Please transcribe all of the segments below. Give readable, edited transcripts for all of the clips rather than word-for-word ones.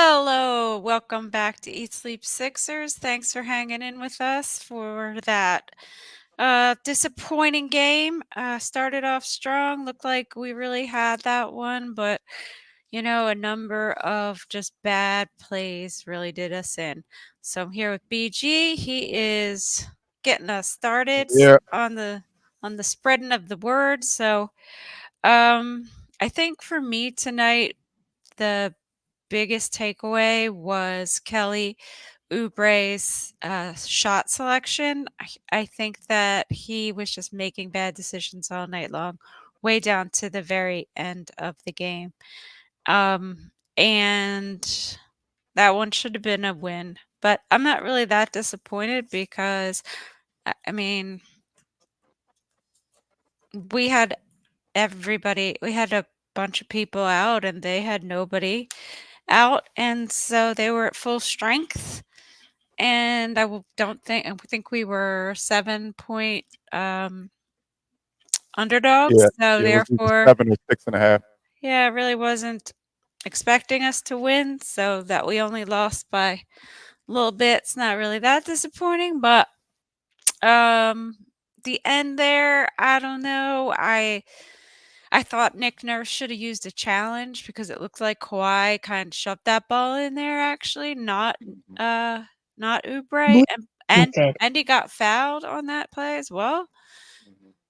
Hello, welcome back to Eat Sleep Sixers. Thanks for hanging in with us for that disappointing game. Started off strong, looked like we really had that one, but a number of just bad plays really did us in. So I'm here with BG. He is getting us started Yeah, on the spreading of the word. So um I think for me tonight the biggest takeaway was Kelly Oubre's shot selection. I think that he was just making bad decisions all night long, way down to the very end of the game. And that one should have been a win. But I'm not really that disappointed because, I mean, we had we had a bunch of people out and they had nobody out. And so they were at full strength. And I think we were 7-point, yeah, underdogs, so yeah. It was either therefore, 7 or 6.5. yeah, I really wasn't expecting us to win, so that we only lost by a little bit, it's not really that disappointing, but, um, the end there, I don't know, I thought Nick Nurse shoulda used a challenge because it looked like Kawhi kinda shoved that ball in there actually, uh, not Oubre, Believe and okay. and he got fouled on that play as well.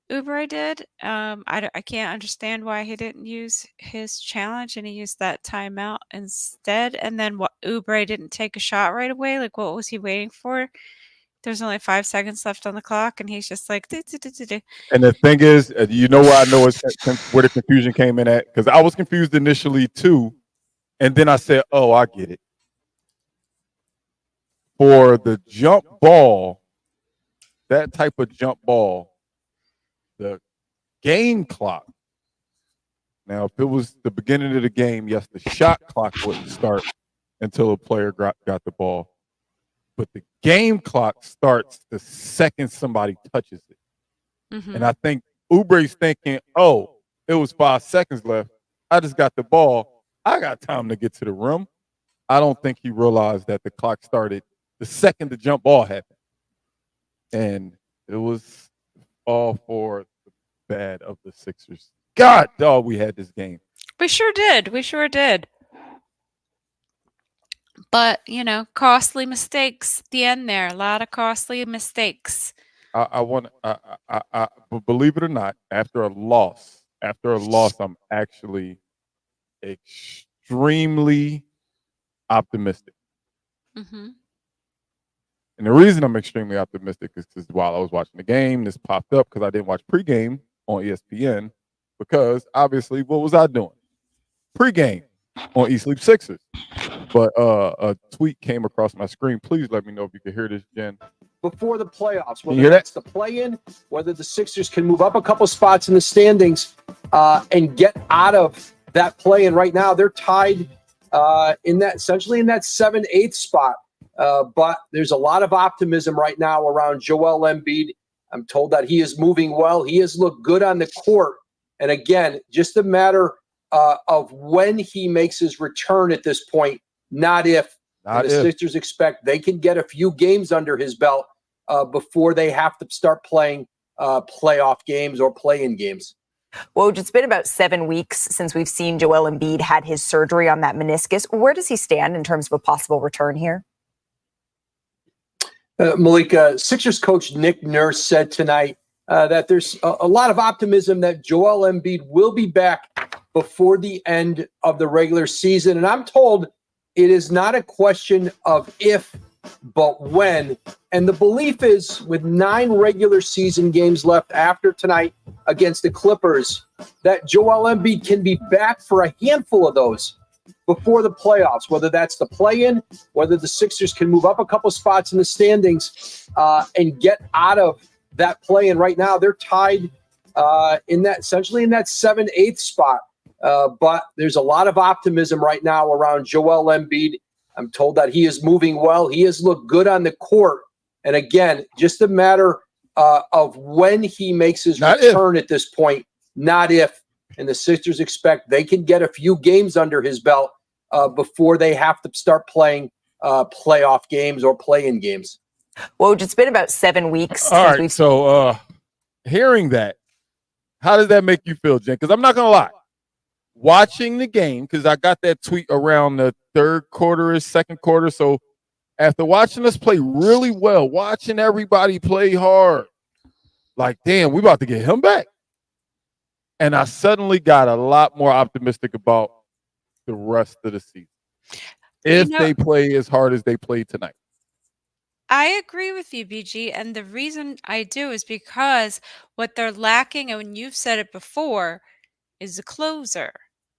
Oubre did. I can't understand why he didn't use his challenge and he used that timeout instead. And then what Oubre didn't take a shot right away. Like what was he waiting for? There's only 5 seconds left on the clock, and he's just like, "Do, do, do, do, do." And the thing is, you know where I know where the confusion came in at? Because I was confused initially too, and then I said, "Oh, I get it." For the jump ball, that type of jump ball, the game clock. Now, if it was the beginning of the game, yes, the shot clock wouldn't start until a player got the ball. But the game clock starts the second somebody touches it. And Mhm. I think Oubre's thinking, oh, it was 5 seconds left. I just got the ball. I got time to get to the rim. I don't think he realized that the clock started the second the jump ball happened. And it was all for the bad of the Sixers. God, dog, we had this game. We sure did. We sure did. But, costly mistakes at the end there. A lot of costly mistakes. I want, but believe it or not, after a loss, I'm actually extremely optimistic. Mhm. And the reason I'm extremely optimistic is because while I was watching the game, this popped up because I didn't watch pregame on ESPN because obviously what was I doing? Pregame on Eat Sleep Sixers. But a tweet came across my screen. Please let me know if you can hear this, Jen. Before the playoffs, Can you whether hear that? that's the play-in, whether the Sixers can move up a couple spots in the standings and get out of that play-in. Right now, they're tied essentially in that 7-8 spot. But there's a lot of optimism right now around Joel Embiid. I'm told that he is moving well. He has looked good on the court. And again, just a matter of when he makes his return at this point, not if. And the Sixers expect they can get a few games under his belt before they have to start playing playoff games or play-in games. Woj, it's been about 7 weeks since we've seen Joel Embiid had his surgery on that meniscus. Where does he stand in terms of a possible return here? Malika, Sixers coach Nick Nurse said tonight that there's a lot of optimism that Joel Embiid will be back before the end of the regular season. And I'm told it is not a question of if, but when. And the belief is with 9 regular season games left after tonight against the Clippers, that Joel Embiid can be back for a handful of those before the playoffs, whether that's the play-in, whether the Sixers can move up a couple spots in the standings and get out of that play-in. Right now, they're tied essentially in that 7-8 spot. But there's a lot of optimism right now around Joel Embiid. I'm told that he is moving well. He has looked good on the court. And again, just a matter of when he makes his return at this point, not if. And the Sixers expect they can get a few games under his belt before they have to start playing playoff games or play-in games. Woj, it's been about 7 weeks All since right, we've so hearing that, how does that make you feel, Jen? Because I'm not going to lie. Watching the game, because I got that tweet around the third quarter, second quarter. So after watching us play really well, watching everybody play hard, like, damn, we about to get him back. And I suddenly got a lot more optimistic about the rest of the season. If they play as hard as they played tonight. I agree with you, BG. And the reason I do is because what they're lacking, and you've said it before, is a closer,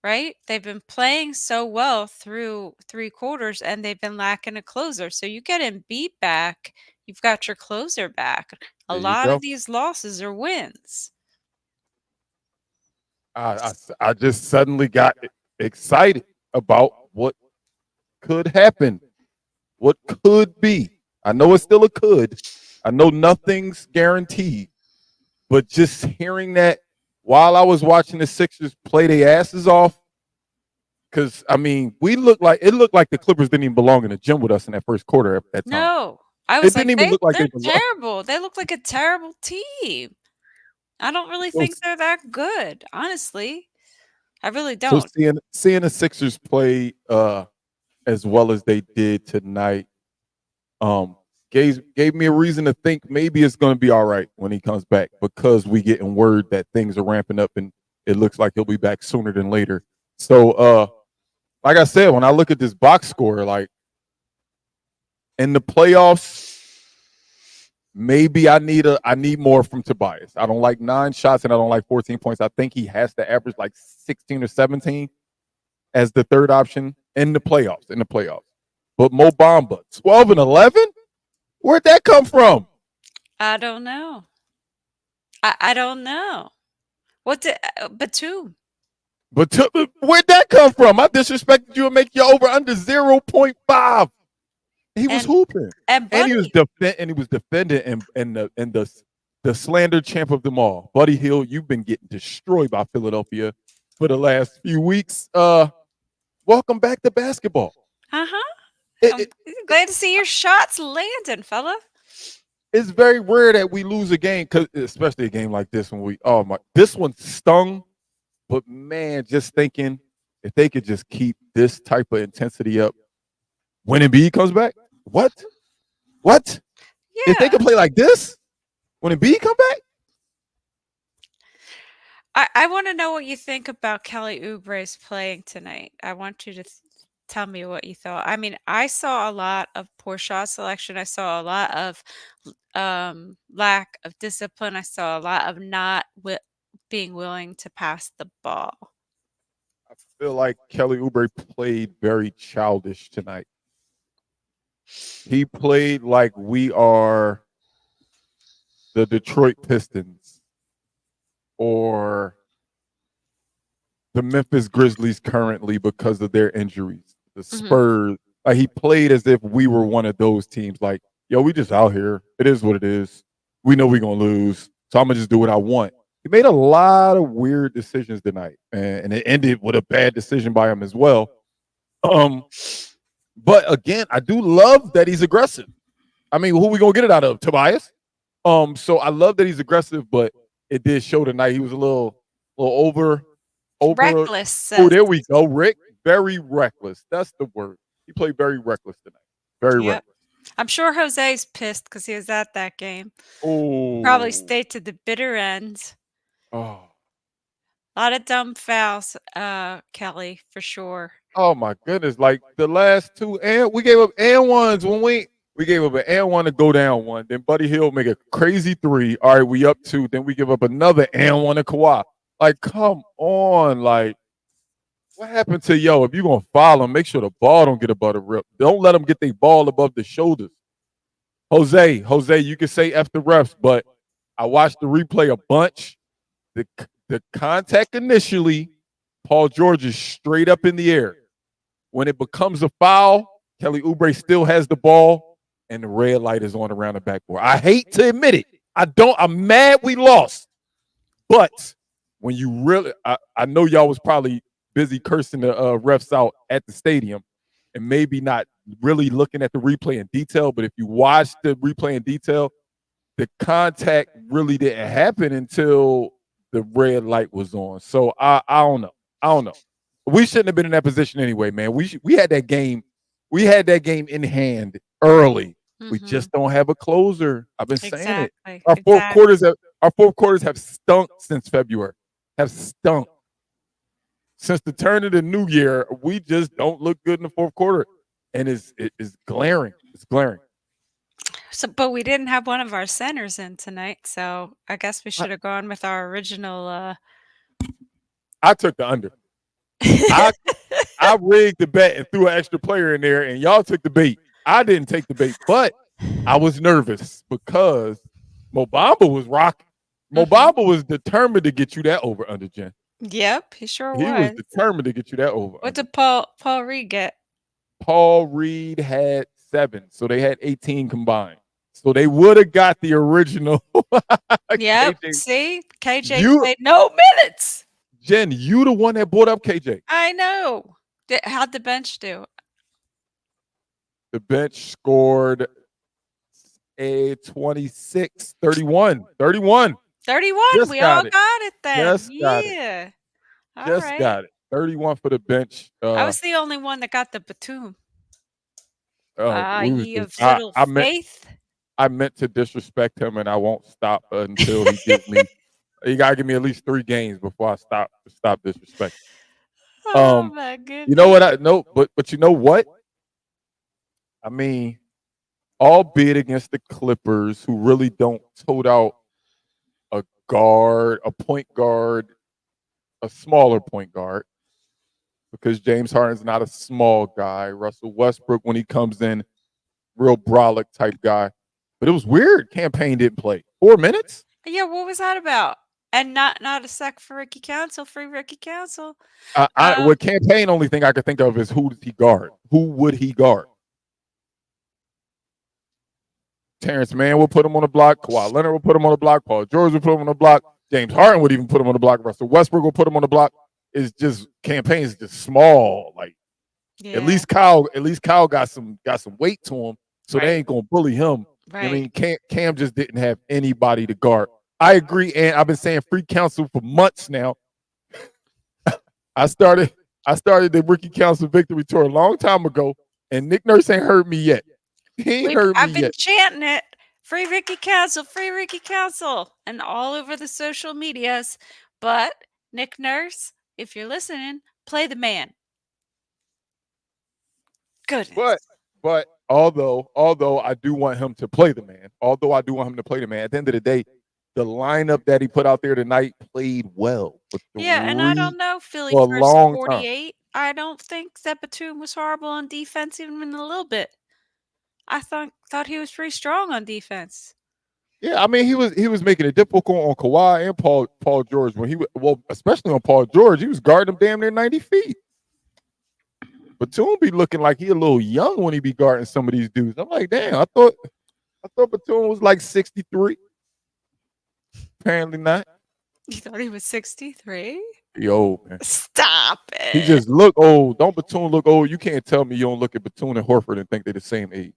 right? They've been playing so well through 3 quarters and they've been lacking a closer. So you get Embiid back, you've got your closer back. A There you lot go. of these losses are wins. I just suddenly got excited about what could happen, what could be. I know it's still a could. I know nothing's guaranteed, but just hearing that while I was watching the Sixers play their asses off, because I mean, it looked like the Clippers didn't even belong in the gym with us in that first quarter at that time. No, I was didn't like, even look like they're they belong. terrible. They look like a terrible team. I don't really think they're that good, honestly. I really So don't. seeing the Sixers play as well as they did tonight, gave me a reason to think maybe it's going to be all right when he comes back, because we getting word that things are ramping up and it looks like he'll be back sooner than later. So, like I said, when I look at this box score, like in the playoffs, maybe I need more from Tobias. I don't like 9 shots and I don't like 14 points. I think he has to average like 16 or 17 as the third option in the playoffs. But Mo Bamba, 12 and 11? Where'd that come from? I don't know. I don't know. Batum. But where'd that come from? I disrespected you and make you over under 0.5. He was hooping, and he was defending, and the slander champ of them all, Buddy Hield. You've been getting destroyed by Philadelphia for the last few weeks. Welcome back to basketball. I'm glad to see your shots landing, fella. It's very rare that we lose a game, especially a game like this when this one stung. But man, just thinking if they could just keep this type of intensity up when Embiid comes back, what? Yeah. If they could play like this when Embiid come back? I want to know what you think about Kelly Oubre's playing tonight. I want you to tell me what you thought. I mean, I saw a lot of poor shot selection. I saw a lot of lack of discipline. I saw a lot of not being willing to pass the ball. I feel like Kelly Oubre played very childish tonight. He played like we are the Detroit Pistons or the Memphis Grizzlies currently because of their injuries. The Spurs. Like he played as if we were one of those teams. Like, yo, we just out here. It is what it is. We know we're going to lose. So I'm going to just do what I want. He made a lot of weird decisions tonight. And it ended with a bad decision by him as well. But again, I do love that he's aggressive. I mean, who we going to get it out of? Tobias? So I love that he's aggressive, but it did show tonight he was a little over reckless. Oh, there we go, Rick. Very reckless. That's the word. He played very reckless tonight. Very reckless. I'm sure Jose's pissed because he was at that game. Oh, probably stayed to the bitter end. Oh, a lot of dumb fouls, Kelly, for sure. Oh my goodness! Like the last 2, and we gave up and ones when we gave up an and one to go down 1. Then Buddy Hield make a crazy 3. All right, we up 2. Then we give up another and one to Kawhi. Like, come on! Like, what happened to if you're gonna foul them, make sure the ball don't get above the rip. Don't let them get their ball above the shoulders. Jose, you can say F the refs, but I watched the replay a bunch. The contact initially, Paul George is straight up in the air. When it becomes a foul, Kelly Oubre still has the ball, and the red light is on around the backboard. I hate to admit it. I'm mad we lost. But when you really, I know y'all was probably busy cursing the refs out at the stadium and maybe not really looking at the replay in detail. But if you watch the replay in detail, the contact really didn't happen until the red light was on. So I don't know. I don't know. We shouldn't have been in that position anyway, man. We had that game. We had that game in hand early. We just don't have a closer. I've been saying it. Exactly. Our fourth quarters have stunk since February. Have stunk. Since the turn of the new year, we just don't look good in the fourth quarter. And it's glaring. It's glaring. So, but we didn't have one of our centers in tonight, so I guess we should have gone with our original. I took the under. I rigged the bet and threw an extra player in there, and y'all took the bait. I didn't take the bait, but I was nervous because Mobamba was rocking. Mobamba was determined to get you that over under, Jen. Yep, he sure He was was. determined to get you that over. What under. did Paul Reed get? Paul Reed had 7, so they had 18 combined. So they would have got the original. Yep. KJ. See, KJ You- played no minutes. Jen, you the one that brought up KJ. I know. How'd the bench do? The bench scored a 26, 31. 31. Just We got all it. got it then. Just got it. Yeah. All Just right. got it. 31 for the bench. I was the only one that got the Batum. we was Ye of just- I- little I meant- faith. I meant to disrespect him, and I won't stop until he gives me. You gotta give me at least 3 games before I stop disrespecting. Oh my goodness. You know what? But you know what? I mean, albeit against the Clippers, who really don't tote out a guard, a point guard, a smaller point guard, because James Harden's not a small guy. Russell Westbrook, when he comes in, real brolic type guy. But it was weird. Campaign didn't play 4 minutes. Yeah, what was that about? And not a sec for Ricky Council, free Ricky Council. With Campaign, only thing I could think of is who does he guard? Who would he guard? Terrence Mann will put him on the block. Kawhi Leonard will put him on the block. Paul George will put him on the block. James Harden would even put him on the block. Russell Westbrook will put him on the block. It's just Campaign is just small. Like Yeah. at least Kyle got some weight to him, so Right. they ain't gonna bully him. Right. I mean, Cam just didn't have anybody to guard. I agree, and I've been saying free counsel for months now. I started the Ricky Council victory tour a long time ago, and Nick Nurse ain't heard me yet. He ain't heard I've me been yet. chanting it. Free Ricky Council, and all over the social medias. But Nick Nurse, if you're listening, play the man. Goodness. But although I do want him to play the man, at the end of the day, the lineup that he put out there tonight played well. Yeah, and I don't know Philly for a first long time. 48. I don't think that Batum was horrible on defense even a little bit. I thought he was pretty strong on defense. Yeah, I mean he was making it difficult on Kawhi and Paul George when especially on Paul George, he was guarding him damn near 90 feet. Batum be looking like he a little young when he be guarding some of these dudes. I'm like, damn, I thought Batum was like 63. Apparently not. You thought he was 63? Yo, man. Stop it. He just look old. Don't Batum look old? You can't tell me you don't look at Batum and Horford and think they're the same age.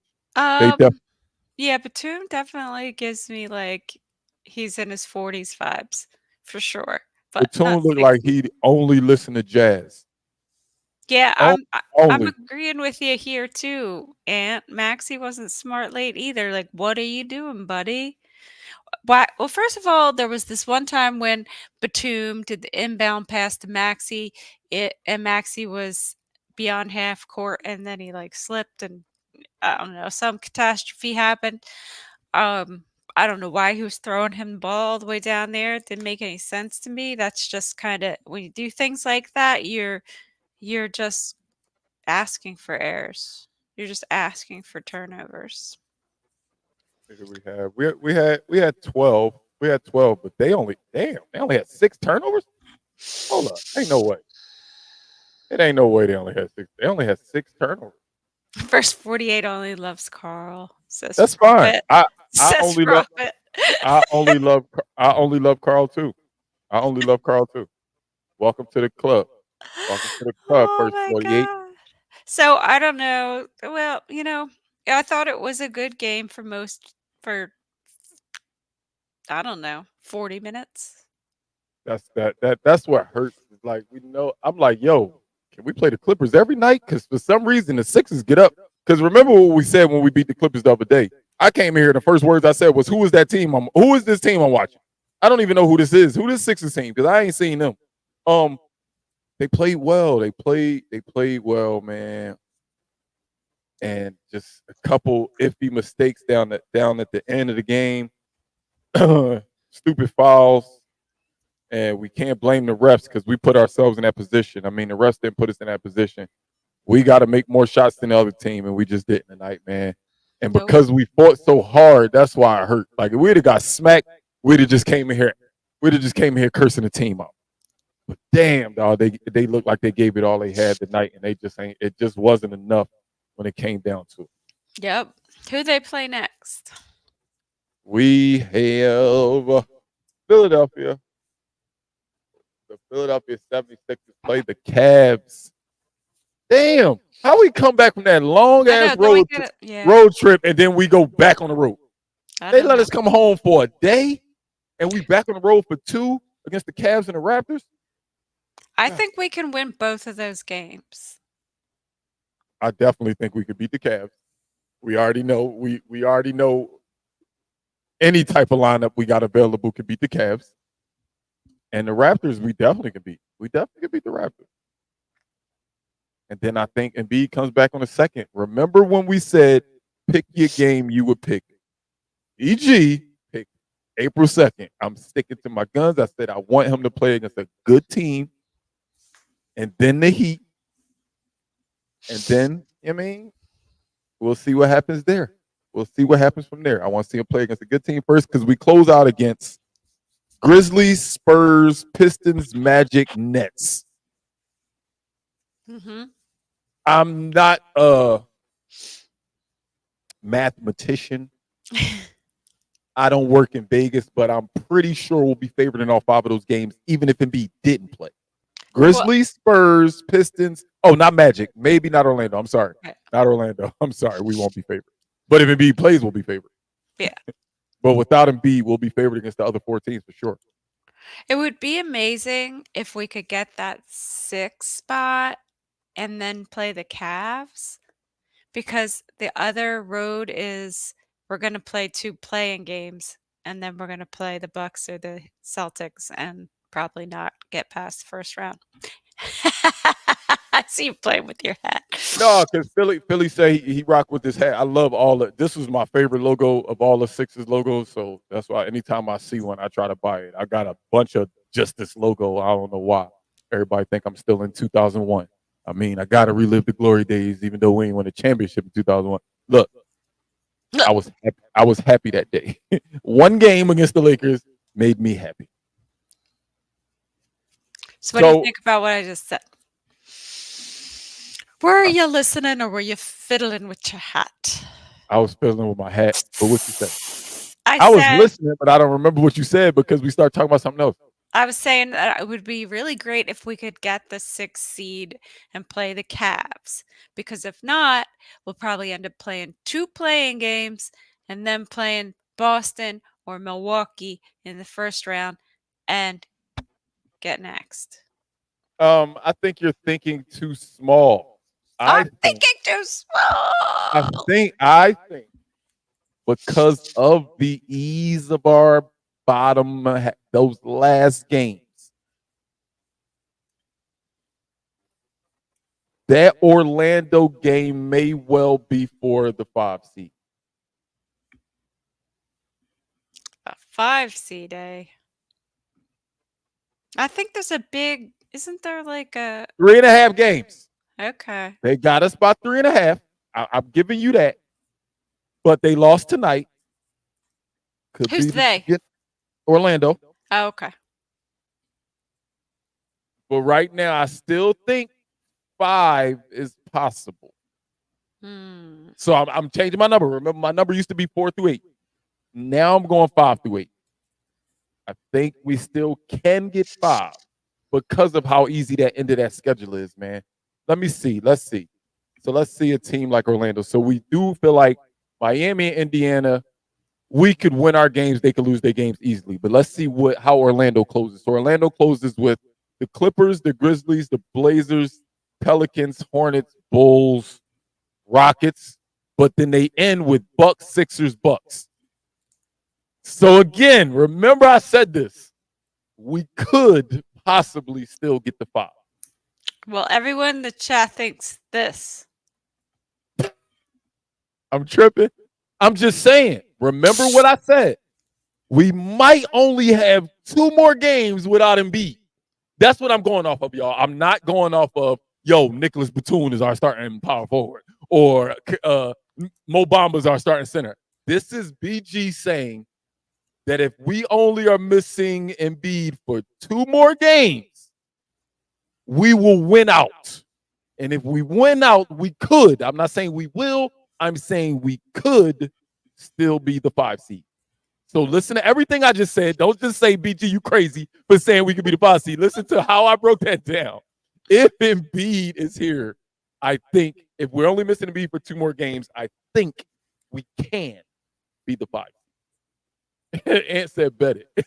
Yeah, Batum definitely gives me like he's in his 40s vibes for sure. But Batum look like he'd only listen to jazz. yeah, I'm Only. agreeing with you here too. And Maxie wasn't smart late either. Like, what are you doing, buddy? Why? Well, first of all, there was this one time when Batum did the inbound pass to Maxie, and Maxie was beyond half court, and then he like slipped, and I don't know, some catastrophe happened. I don't know why he was throwing him the ball all the way down there. It didn't make any sense to me. That's just kind of when you do things like that, you're just asking for errors. You're just asking for turnovers. We had 12. We had 12, but they only had 6 turnovers. Hold up, ain't no way. It ain't no way they only had 6. They only had 6 turnovers. Verse 48 only loves Carl. Says That's fine. Prophet. I Says only love Prophet. I only love Carl too. Welcome to the club. Talking to the crowd, Oh first my 48. god. So I don't know. Well, I thought it was a good game for I don't know, 40 minutes. That's what hurts. It's like we know. I'm like, yo, can we play the Clippers every night? Because for some reason the Sixers get up. Because remember what we said when we beat the Clippers the other day. I came here. The first words I said was, "Who is that team? Who is this team I'm watching? I don't even know who this is. Who this Sixers team? Because I ain't seen them. Um, they played well. They played well, man. And just a couple iffy mistakes down at the end of the game. Stupid fouls. And we can't blame the refs because we put ourselves in that position. I mean, the refs didn't put us in that position. We got to make more shots than the other team, and we just didn't tonight, man. And Nope. because we fought so hard, that's why it hurt. Like if we'd have got smacked, we'd have just came in here. We'd have just came in here cursing the team out. But damn, dog, they looked like they gave it all they had tonight, and they just ain't. It just wasn't enough when it came down to it. Yep. Who they play next? We have Philadelphia. The Philadelphia 76ers played the Cavs. Damn, how we come back from that long I know, ass then we get it. Yeah. road trip and then we go back on the road? I They don't let know. us come home for a day and we back on the road for 2 against the Cavs and the Raptors. I think we can win both of those games. I definitely think we could beat the Cavs. We already know we already know any type of lineup we got available could beat the Cavs. And the Raptors, we definitely could beat. We definitely could beat the Raptors. And then I think Embiid comes back on the second. Remember when we said pick your game you would pick? EG pick April 2nd. I'm sticking to my guns. I said I want him to play against a good team. And then the Heat. And then, we'll see what happens there. We'll see what happens from there. I want to see him play against a good team first because we close out against Grizzlies, Spurs, Pistons, Magic, Nets. Mm-hmm. I'm not a mathematician. I don't work in Vegas, but I'm pretty sure we'll be favored in all 5 of those games, even if Embiid didn't play. Grizzlies, Spurs, Pistons. Oh, not Magic. Maybe not Orlando. I'm sorry. Not Orlando. I'm sorry. We won't be favored. But if Embiid plays, we'll be favored. Yeah. But without Embiid, we'll be favored against the other 4 teams for sure. It would be amazing if we could get that 6 spot and then play the Cavs, because the other road is we're going to play 2 playing games and then we're going to play the Bucks or the Celtics and probably not get past the first round. I see you playing with your hat. No, because Philly say he rock with this hat. I love all of this. Was my favorite logo of all the Sixers logos, so that's why anytime I see one, I try to buy it. I got a bunch of just this logo. I don't know why. Everybody think I'm still in 2001. I mean, I got to relive the glory days, even though we ain't won a championship in 2001. Look, I was happy that day. One game against the Lakers made me happy. So what do you think about what I just said? Were you listening or were you fiddling with your hat? I was fiddling with my hat. But what you said? I was said, listening, but I don't remember what you said because we started talking about something else. I was saying that it would be really great if we could get the 6th seed and play the Cavs, because if not, we'll probably end up playing 2 playing games and then playing Boston or Milwaukee in the first round and get next. I think you're thinking too small. I'm thinking too small. I think because of the ease of our bottom, those last games, that Orlando game may well be for the 5 seed. A 5 seed, eh? I think there's a big, isn't there like a 3.5 games. Okay. They got us by 3.5. I'm giving you that. But they lost tonight. Who's they? Orlando. Oh, okay. But right now, I still think 5 is possible. So I'm changing my number. Remember, my number used to be 4 through 8. Now I'm going 5 through 8. I think we still can get 5. because of how easy that end of that schedule is, man. Let's see. So let's see a team like Orlando. So we do feel like Miami and Indiana, we could win our games. They could lose their games easily. But let's see how Orlando closes. So Orlando closes with the Clippers, the Grizzlies, the Blazers, Pelicans, Hornets, Bulls, Rockets. But then they end with Bucks, Sixers, Bucks. So again, remember I said this. We could possibly still get the 5. Well, everyone in the chat thinks this. I'm tripping. I'm just saying. Remember what I said. We might only have 2 more games without Embiid. That's what I'm going off of, y'all. I'm not going off of, Nicholas Batum is our starting power forward, or Mo Bamba is our starting center. This is BG saying that if we only are missing Embiid for 2 more games, we will win out. And if we win out, we could. I'm not saying we will. I'm saying we could still be the 5 seed. So listen to everything I just said. Don't just say, BG, you crazy for saying we could be the 5 seed. Listen to how I broke that down. If Embiid is here, I think if we're only missing Embiid for 2 more games, I think we can be the 5 seed. Ant said, bet it.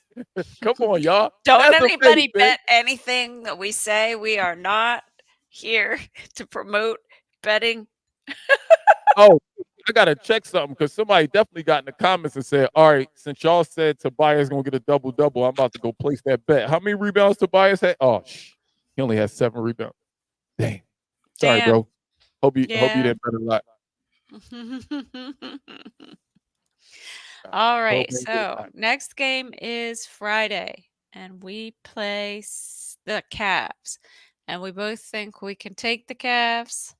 Come on, y'all. Don't That's a anybody faith, man. bet anything that we say. We are not here to promote betting. Oh, I gotta check something because somebody definitely got in the comments and said, all right, since y'all said Tobias gonna get a double-double, I'm about to go place that bet. How many rebounds Tobias had? Oh, he only has 7 rebounds. Dang. Sorry, Damn. bro. Hope you Yeah. didn't bet a lot. All right. Hope you didn't bet a So lot. next game is Friday, and we play the Cavs. And we both think we can take the Cavs.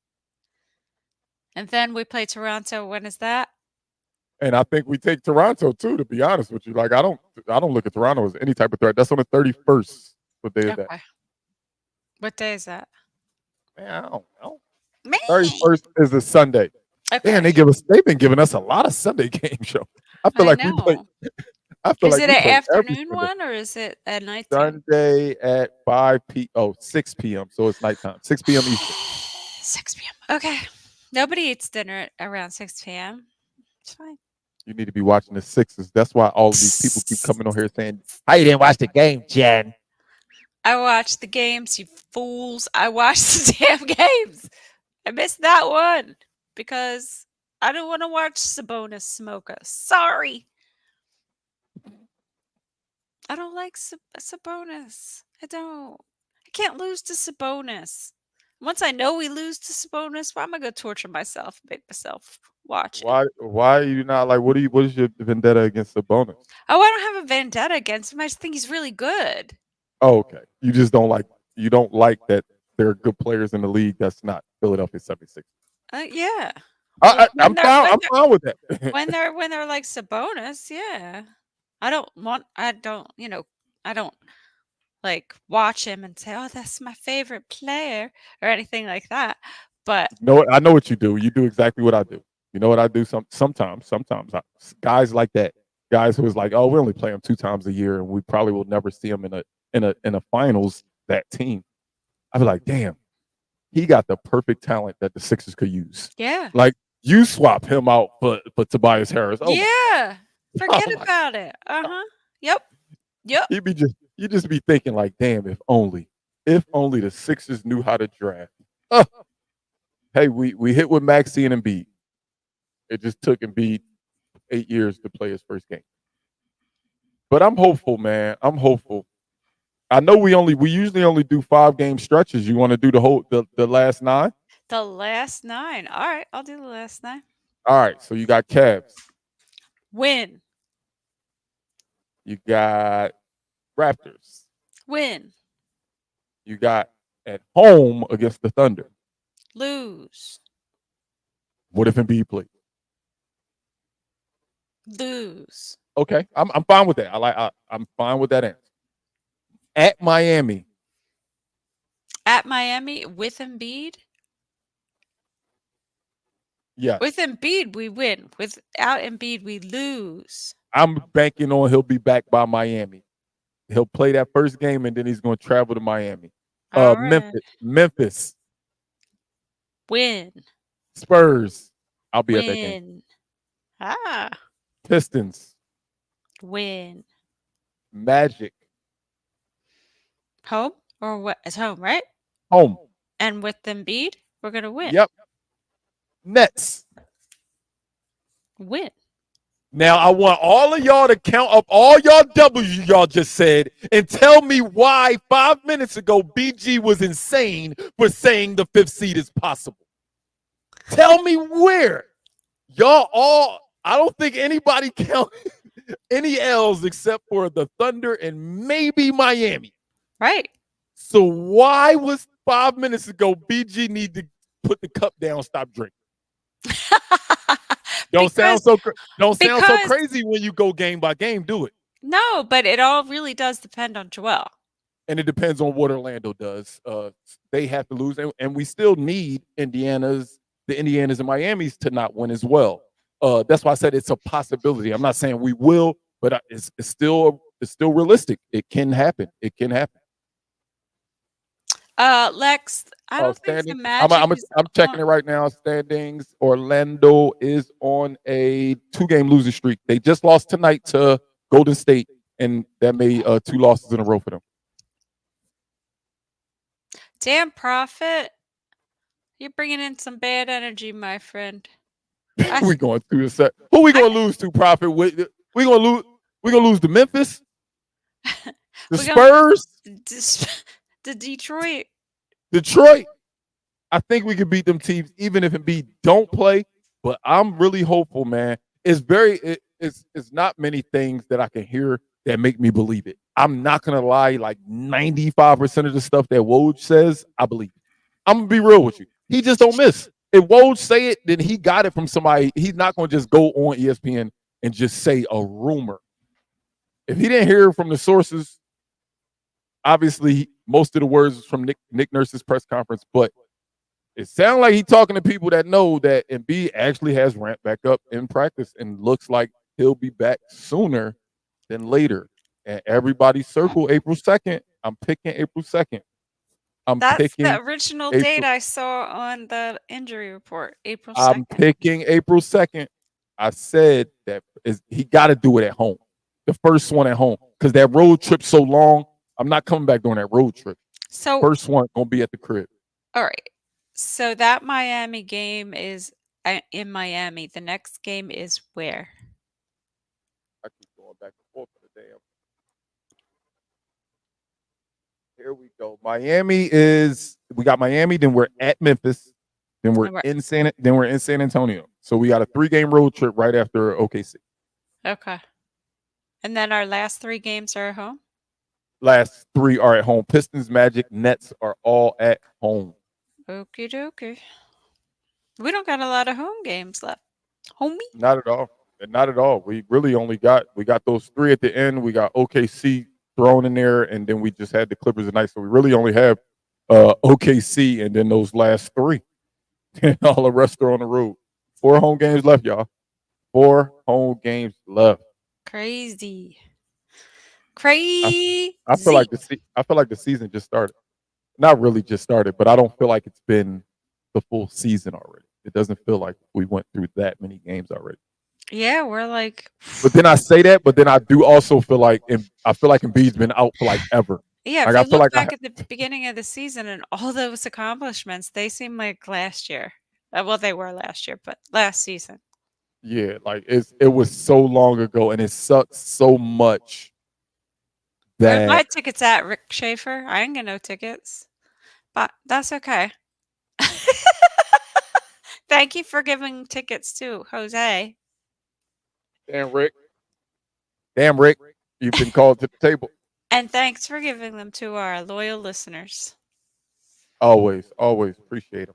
And then we play Toronto. When is that? And I think we take Toronto too, to be honest with you. Like I don't look at Toronto as any type of threat. That's on the 31st. What day is that? Okay. What day is that? Man, I don't know. Me. 31st is a Sunday. Okay. Man, they've been giving us a lot of Sunday game show. I feel I like we play. know. I feel Is like it we an play every afternoon Sunday. one or is it a nighttime? Sunday at 6 p.m. So it's nighttime. 6 p.m. Eastern. 6 p.m. Okay. Nobody eats dinner around 6 p.m. It's fine. You need to be watching the Sixers. That's why all of these people keep coming on here saying, "How you didn't watch the game, Jen?" I watched the games, you fools. I watched the damn games. I missed that one because I don't want to watch Sabonis smoke us. Sorry. I don't like Sabonis. I don't. I can't lose to Sabonis. Once I know we lose to Sabonis, why am I going to torture myself, make myself watch it? Why are you not like? What is your vendetta against Sabonis? Oh, I don't have a vendetta against him. I just think he's really good. Oh, okay. You just don't like. You don't like that there are good players in the league. That's not Philadelphia 76. Yeah. I'm fine with that. when they're like Sabonis, yeah. I don't like watch him and say, "Oh, that's my favorite player" or anything like that. But No, I know what you do. You do exactly what I do. You know what I do? Sometimes guys like that, guys who is like, oh, we only play them 2 times a year, and we probably will never see them in a finals. That team, I'd be like, damn, he got the perfect talent that the Sixers could use. yeah. Like you swap him out for Tobias Harris. Oh, Yeah. Forget Oh my- about it. Uh-huh. Yep. you just be thinking like, damn, if only the Sixers knew how to draft. Oh. Hey, we hit with Maxey and Embiid. It just took Embiid 8 years to play his first game. But I'm hopeful, man. I'm hopeful. I know we usually only do 5-game stretches. You want to do the last 9? The last 9. All right, I'll do the last 9. All right. So you got Cavs. Win. You got Raptors. Win. You got at home against the Thunder. Lose. What if Embiid plays? Lose. Okay, I'm fine with that. I'm fine with that answer. At Miami. At Miami with Embiid? Yeah. With Embiid, we win. Without Embiid, we lose. I'm banking on he'll be back by Miami. He'll play that first game, and then he's going to travel to Miami. All right. Memphis, Win. Spurs. I'll be at that game. Win. Ah. Pistons, Win. Magic, Home or what? It's home, right? home. And with Embiid, we're gonna win. Yep. Nets. Win. Now I want all of y'all to count up all y'all W's y'all just said and tell me why 5 minutes ago BG was insane for saying the 5th seed is possible. Tell me where. Y'all all, I don't think anybody count any L's except for the Thunder and maybe Miami. Right. So why was 5 minutes ago BG need to put the cup down, stop drinking? Don't sound so crazy when you go game by game, do it. No, but it all really does depend on Joel. And it depends on what Orlando does. They have to lose, and we still need the Indianas and Miamis to not win as well. That's why I said it's a possibility. I'm not saying we will, but it's still realistic. It can happen. It can happen. Lex, I don't think the Magic. I'm checking it right now. Standings. Orlando is on a 2-game losing streak. They just lost tonight to Golden State, and that made 2 losses in a row for them. Damn, Prophet. You're bringing in some bad energy, my friend. We going through the set. Who we going to lose to, Prophet? We going to lose. We going to lose to Memphis, the Spurs, the Detroit. I think we can beat them teams even if Embiid don't play. But I'm really hopeful, man. It's not many things that I can hear that make me believe it. I'm not gonna lie. Like 95% of the stuff that Woj says, I believe it. I'm gonna be real with you. He just don't miss. If Woj say it, then he got it from somebody. He's not gonna just go on ESPN and just say a rumor. If he didn't hear it from the sources, obviously most of the words is from Nick Nurse's press conference, but it sounds like he's talking to people that know that Embiid actually has ramped back up in practice and looks like he'll be back sooner than later. And everybody circle April 2nd. I'm picking April 2nd. That's the original date I saw on the injury report, April 2nd. I'm picking April 2nd. I said that he got to do it at home. The first one at home. Because that road trip's so long, I'm not coming back during that road trip. So first one going to be at the crib. All right. So that Miami game is in Miami. The next game is where? I keep going back and forth for the damn. Here we go. We got Miami, then we're at Memphis, then we're in San Antonio. So we got a 3-game road trip right after OKC. Okay. And then our last 3 games are at home? Last 3 are at home. Pistons, Magic, Nets are all at home. Okie dokie. We don't got a lot of home games left. Homie? Not at all. Not at all. We really only got those 3 at the end. We got OKC thrown in there, and then we just had the Clippers tonight. So we really only have OKC and then those last 3. And all the rest are on the road. 4 home games left, y'all. 4 home games left. Crazy. I feel like the season just started. Not really just started, but I don't feel like it's been the full season already. It doesn't feel like we went through that many games already. Yeah, we're like. But then I say that, but then I do also feel like Embiid's been out for like ever. Yeah, like, if I you feel look like back at the beginning of the season and all those accomplishments, they seem like last year. Well, they were last year, but last season. Yeah, like it was so long ago, and it sucks so much. Where's my tickets at, Rick Schaefer? I ain't get no tickets, but that's okay. Thank you for giving tickets to Jose. Damn, Rick. You've been called to the table. And thanks for giving them to our loyal listeners. Always appreciate them.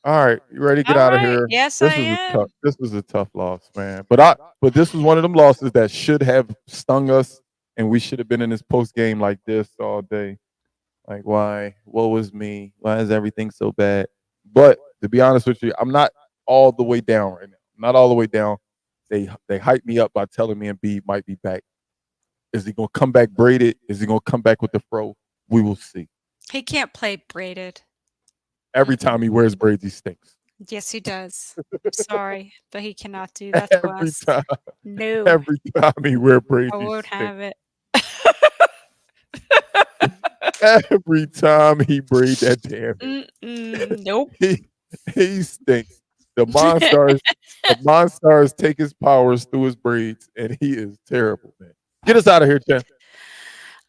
All right, you ready to get out of here? Yes, I am. This was a tough loss, man. But this was one of them losses that should have stung us, and we should have been in this post game like this all day. Like, why? Woe is me. Why is everything so bad? But to be honest with you, I'm not all the way down right now. I'm not all the way down. They hyped me up by telling me Embiid might be back Is he going to come back braided? Is he going to come back with the fro? We will see. He can't play braided. Every time he wears braids, he stinks. Yes, he does. Sorry, but he cannot do that to Every us. time, No, every time he wears braids, I he won't stinks. have it. Every time he braid that damn hair, Nope. he stinks. The Monstars take his powers through his braids, and he is terrible, man. Get us out of here, Jen.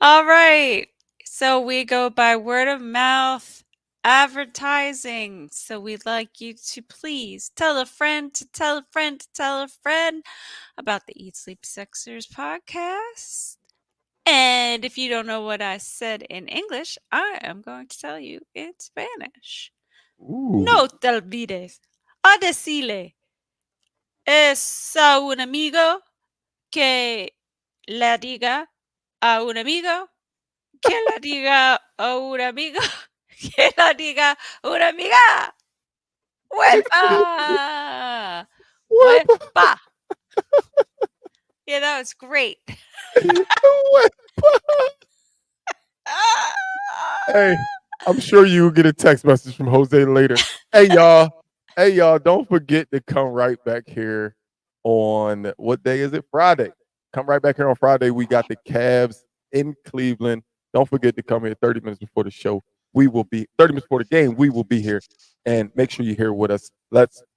All right. So we go by word of mouth advertising. So we'd like you to please tell a friend to tell a friend to tell a friend about the Eat Sleep Sexers podcast. And if you don't know what I said in English, I am going to tell you in Spanish. Ooh. No te olvides a decirle es a un amigo que le diga a un amigo que la diga a un amigo que la diga a una amiga. ¡Huepa! ¡Huepa! Yeah, that was great. Hey, I'm sure you will get a text message from Jose later. Hey y'all, don't forget to come right back here on what day is it? Friday. Come right back here on Friday. We got the Cavs in Cleveland. Don't forget to come here 30 minutes before the show. We will be 30 minutes before the game. We will be here, and make sure you're here with us. Let's